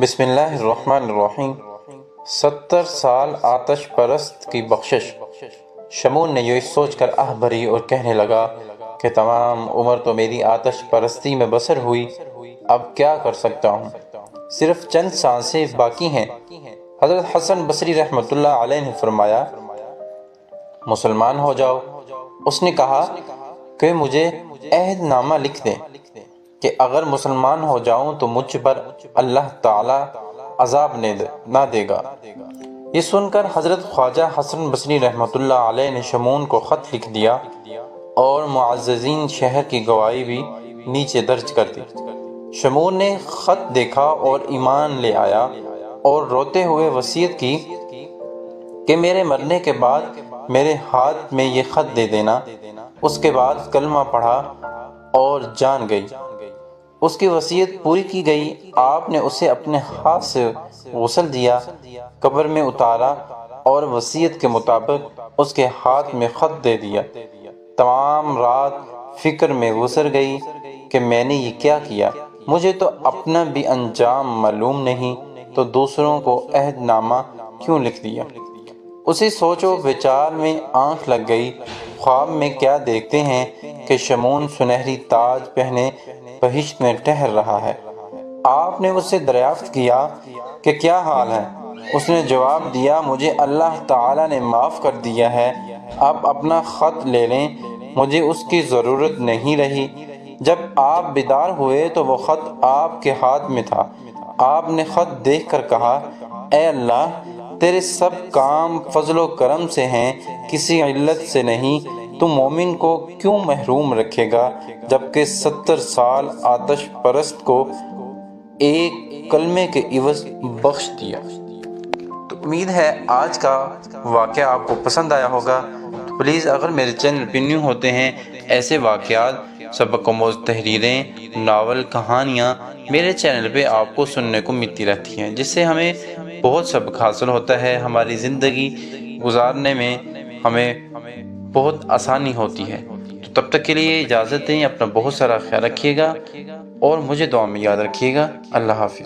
بسم اللہ الرحمن الرحیم۔ 70 سال آتش پرست کی بخشش۔ شمون نے یہ سوچ کر آہ بھری اور کہنے لگا کہ تمام عمر تو میری آتش پرستی میں بسر ہوئی، اب کیا کر سکتا ہوں؟ صرف چند سانسیں باقی ہیں۔ حضرت حسن بصری رحمۃ اللہ علیہ نے فرمایا، مسلمان ہو جاؤ۔ اس نے کہا کہ مجھے عہد نامہ لکھ دیں کہ اگر مسلمان ہو جاؤں تو مجھ پر اللہ تعالی عذاب نہ دے گا۔ یہ سن کر حضرت خواجہ حسن بصری رحمۃ اللہ علیہ نے شمون کو خط لکھ دیا اور معززین شہر کی گواہی بھی نیچے درج کر دی۔ شمون نے خط دیکھا اور ایمان لے آیا اور روتے ہوئے وصیت کی کہ میرے مرنے کے بعد میرے ہاتھ میں یہ خط دے دینا۔ اس کے بعد کلمہ پڑھا اور جان گئی۔ اس کی وصیت پوری کی گئی۔ آپ نے اسے اپنے ہاتھ سے غسل دیا، قبر میں اتارا اور وصیت کے مطابق اس کے ہاتھ میں خط دے دیا۔ تمام رات فکر میں گزر گئی کہ میں نے یہ کیا کیا، مجھے تو اپنا بھی انجام معلوم نہیں، تو دوسروں کو عہد نامہ کیوں لکھ دیا۔ اسی سوچ و بچار میں آنکھ لگ گئی۔ خواب میں کیا دیکھتے ہیں کہ شمون سنہری تاج پہنے بہشت میں ٹہل رہا ہے۔ آپ نے اس سے دریافت کیا کہ کیا حال ہے؟ اس نے جواب دیا، مجھے اللہ تعالی نے معاف کر دیا ہے، آپ اپنا خط لے لیں، مجھے اس کی ضرورت نہیں رہی۔ جب آپ بیدار ہوئے تو وہ خط آپ کے ہاتھ میں تھا۔ آپ نے خط دیکھ کر کہا، اے اللہ، تیرے سب کام فضل و کرم سے ہیں، کسی علت سے نہیں۔ تو مومن کو کیوں محروم رکھے گا جبکہ 70 سال آتش پرست کو ایک کلمے کے عوض بخش دیا۔ تو امید ہے آج کا واقعہ آپ کو پسند آیا ہوگا۔ تو پلیز اگر میرے چینل پہ نیو ہوتے ہیں، ایسے واقعات، سبق آموز تحریریں، ناول، کہانیاں میرے چینل پہ آپ کو سننے کو ملتی رہتی ہیں، جس سے ہمیں بہت سبق حاصل ہوتا ہے، ہماری زندگی گزارنے میں ہمیں بہت آسانی ہوتی ہے۔ تو تب تک کے لیے اجازت دیں، اپنا بہت سارا خیال رکھیے گا اور مجھے دعا میں یاد رکھیے گا۔ اللہ حافظ۔